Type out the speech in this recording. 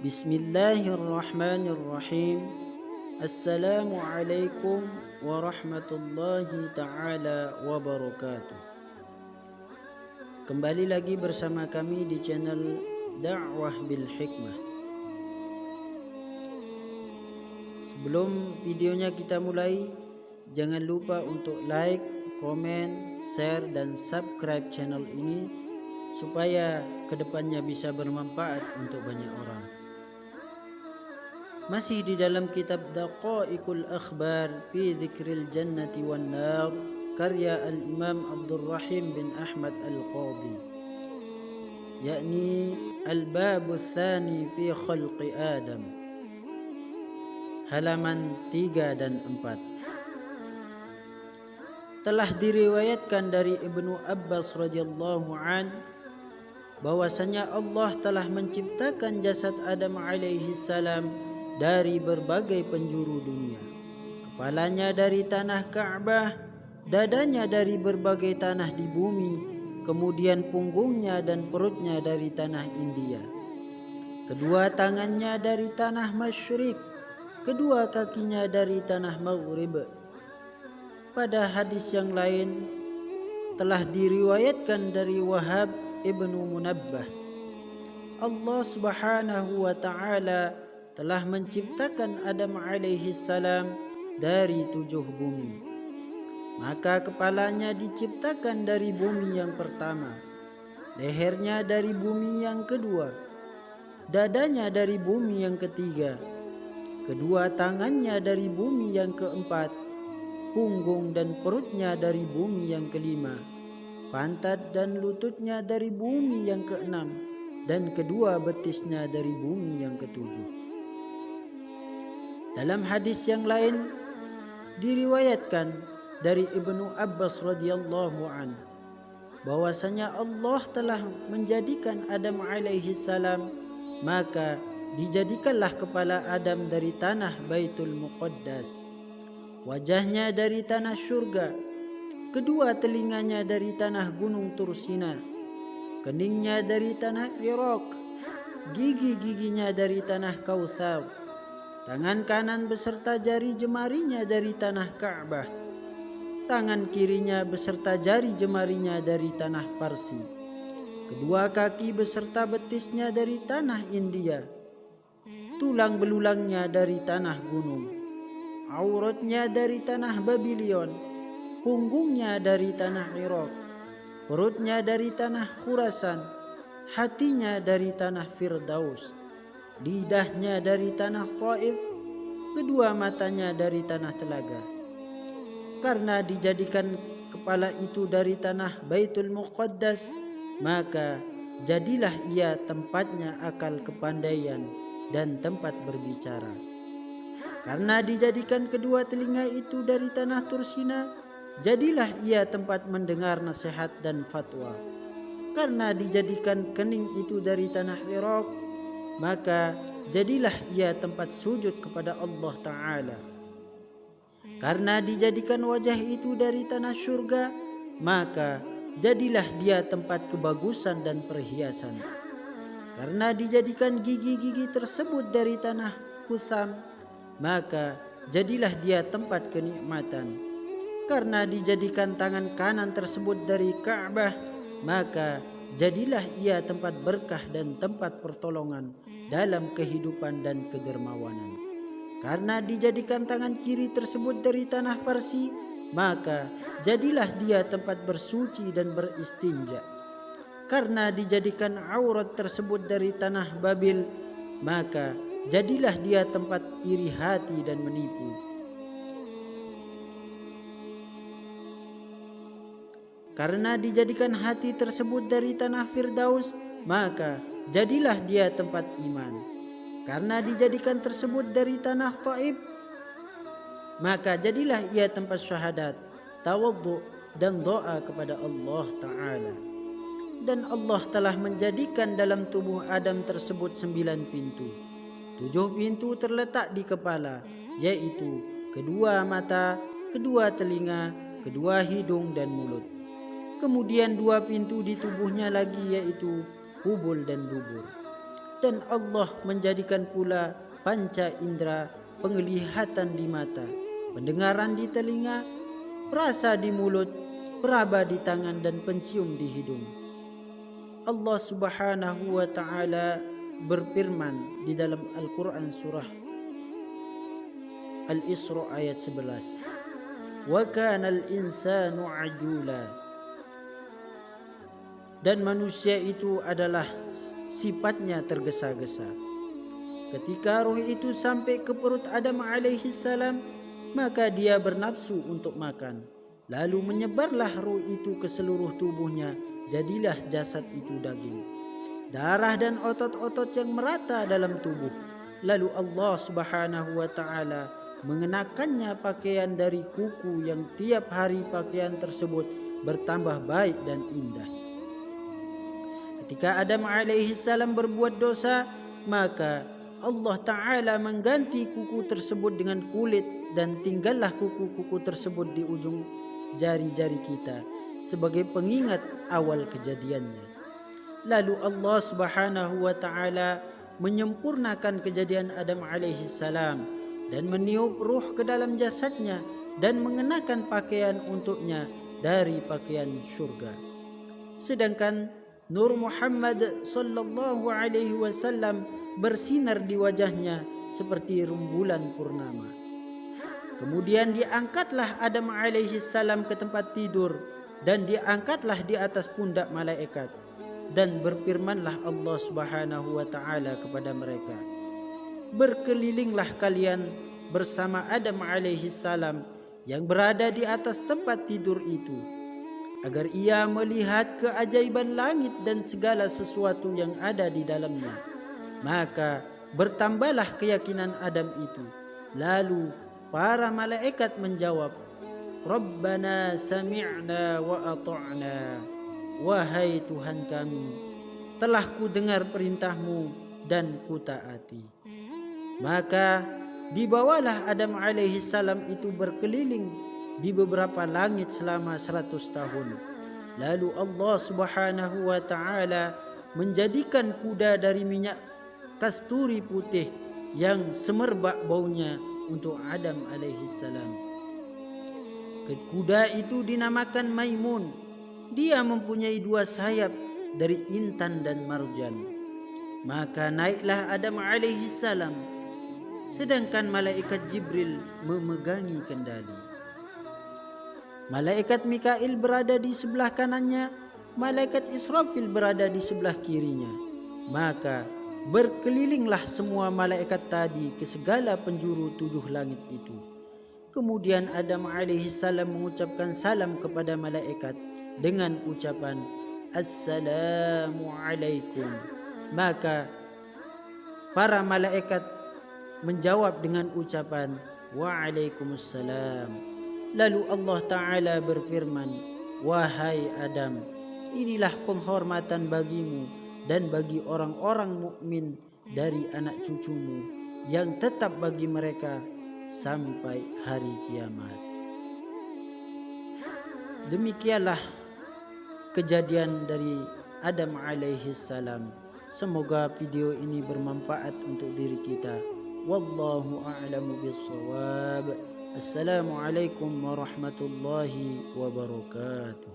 Bismillahirrahmanirrahim. Assalamualaikum warahmatullahi taala wabarakatuh. Kembali lagi bersama kami di channel Dakwah bil Hikmah. Sebelum videonya kita mulai, jangan lupa untuk like, komen, share, dan subscribe channel ini supaya kedepannya bisa bermanfaat untuk banyak orang. Masih di dalam kitab Daqaiqul Akhbar fi Dzikril Jannati wan Nar karya Al-Imam Abdul Rahim bin Ahmad Al-Qadhi, yakni Al-Babu Tsani fi Khalqi Adam, halaman 3 dan 4. Telah diriwayatkan dari Ibnu Abbas radhiyallahu an bahwasanya Allah telah menciptakan jasad Adam alaihi salam dari berbagai penjuru dunia. Kepalanya dari tanah Ka'bah, dadanya dari berbagai tanah di bumi, kemudian punggungnya dan perutnya dari tanah India. Kedua tangannya dari tanah Masyriq, kedua kakinya dari tanah Maghrib. Pada hadis yang lain telah diriwayatkan dari Wahab ibnu Munabbah, Allah subhanahu wa ta'ala telah menciptakan Adam alaihi salam dari 7 bumi. Maka kepalanya diciptakan dari bumi yang pertama, lehernya dari bumi yang kedua, dadanya dari bumi yang ketiga, kedua tangannya dari bumi yang keempat, punggung dan perutnya dari bumi yang kelima, pantat dan lututnya dari bumi yang keenam, dan kedua betisnya dari bumi yang ketujuh. Dalam hadis yang lain diriwayatkan dari Ibnu Abbas radhiyallahu an bahwasanya Allah telah menjadikan Adam alaihi salam, maka dijadikanlah kepala Adam dari tanah Baitul Muqaddas, wajahnya dari tanah surga, kedua telinganya dari tanah Gunung Tursina, keningnya dari tanah Iraq, gigi-giginya dari tanah Kautsar, tangan kanan beserta jari jemarinya dari tanah Ka'bah, tangan kirinya beserta jari jemarinya dari tanah Parsi, kedua kaki beserta betisnya dari tanah India, tulang belulangnya dari tanah gunung, auratnya dari tanah Babylon, punggungnya dari tanah Iraq, perutnya dari tanah Khurasan, hatinya dari tanah Firdaus, lidahnya dari tanah Taif, kedua matanya dari tanah Telaga. Karena dijadikan kepala itu dari tanah Baitul Muqaddas, maka jadilah ia tempatnya akal kepandaian dan tempat berbicara. Karena dijadikan kedua telinga itu dari tanah Tursina, jadilah ia tempat mendengar nasihat dan fatwa. Karena dijadikan kening itu dari tanah Iraq, maka jadilah ia tempat sujud kepada Allah Ta'ala. Karena dijadikan wajah itu dari tanah surga, maka jadilah dia tempat kebagusan dan perhiasan. Karena dijadikan gigi-gigi tersebut dari tanah Kusam, maka jadilah dia tempat kenikmatan. Karena dijadikan tangan kanan tersebut dari Ka'bah, maka jadilah ia tempat berkah dan tempat pertolongan dalam kehidupan dan kedermawanan. Karena dijadikan tangan kiri tersebut dari tanah Parsi, maka jadilah dia tempat bersuci dan beristinja. Karena dijadikan aurat tersebut dari tanah Babil, maka jadilah dia tempat iri hati dan menipu. Karena dijadikan hati tersebut dari tanah Firdaus, maka jadilah dia tempat iman. Karena dijadikan tersebut dari tanah Taif, maka jadilah ia tempat syahadat, tawadhu dan doa kepada Allah Ta'ala. Dan Allah telah menjadikan dalam tubuh Adam tersebut 9 pintu. 7 pintu terletak di kepala, yaitu kedua mata, kedua telinga, kedua hidung dan mulut. Kemudian 2 pintu di tubuhnya lagi, yaitu kubul dan dubur. dan Allah menjadikan pula panca indera, penglihatan di mata, pendengaran di telinga, perasa di mulut, peraba di tangan, dan pencium di hidung. Allah Subhanahu wa ta'ala berfirman di dalam Al-Quran surah Al-Isra ayat 11. Wa kanal insanu ajula. Dan manusia itu adalah sifatnya tergesa-gesa. Ketika ruh itu sampai ke perut Adam alaihi salam, maka dia bernafsu untuk makan. Lalu menyebarlah ruh itu ke seluruh tubuhnya, jadilah jasad itu daging, darah dan otot-otot yang merata dalam tubuh. Lalu Allah Subhanahu wa ta'ala mengenakannya pakaian dari kuku yang tiap hari pakaian tersebut bertambah baik dan indah. Ketika Adam alaihi salam berbuat dosa, maka Allah Ta'ala mengganti kuku tersebut dengan kulit, dan tinggallah kuku-kuku tersebut di ujung jari-jari kita sebagai pengingat awal kejadiannya. Lalu Allah Subhanahu wa ta'ala menyempurnakan kejadian Adam alaihi salam dan meniup ruh ke dalam jasadnya dan mengenakan pakaian untuknya dari pakaian syurga. Sedangkan Nur Muhammad sallallahu alaihi wasallam bersinar di wajahnya seperti rembulan purnama. Kemudian diangkatlah Adam alaihi salam ke tempat tidur dan diangkatlah di atas pundak malaikat, dan berfirmanlah Allah Subhanahu wa ta'ala kepada mereka, berkelilinglah kalian bersama Adam alaihi salam yang berada di atas tempat tidur itu, agar ia melihat keajaiban langit dan segala sesuatu yang ada di dalamnya. Maka bertambahlah keyakinan Adam itu. Lalu para malaikat menjawab, Rabbana sami'na wa ata'na. Wahai Tuhan kami, telah ku dengar perintahmu dan ku taati. Maka dibawalah Adam alaihi salam itu berkeliling di beberapa langit selama 100 tahun. Lalu Allah Subhanahu wa ta'ala menjadikan kuda dari minyak kasturi putih yang semerbak baunya untuk Adam alaihi salam. Kuda itu dinamakan Maimun. Dia mempunyai 2 sayap dari intan dan marjan. Maka naiklah Adam alaihi salam, sedangkan malaikat Jibril memegangi kendali. Malaikat Mikail berada di sebelah kanannya, malaikat Israfil berada di sebelah kirinya. Maka berkelilinglah semua malaikat tadi ke segala penjuru 7 langit itu. Kemudian Adam alaihi salam mengucapkan salam kepada malaikat dengan ucapan Assalamu alaikum. Maka para malaikat menjawab dengan ucapan Waalaikumsalam. Lalu Allah Ta'ala berfirman, wahai Adam, inilah penghormatan bagimu dan bagi orang-orang mukmin dari anak cucumu yang tetap bagi mereka sampai hari kiamat. Demikianlah kejadian dari Adam alaihi salam. Semoga video ini bermanfaat untuk diri kita. Wallahu a'lamu bissawab. Assalamualaikum warahmatullahi wabarakatuh.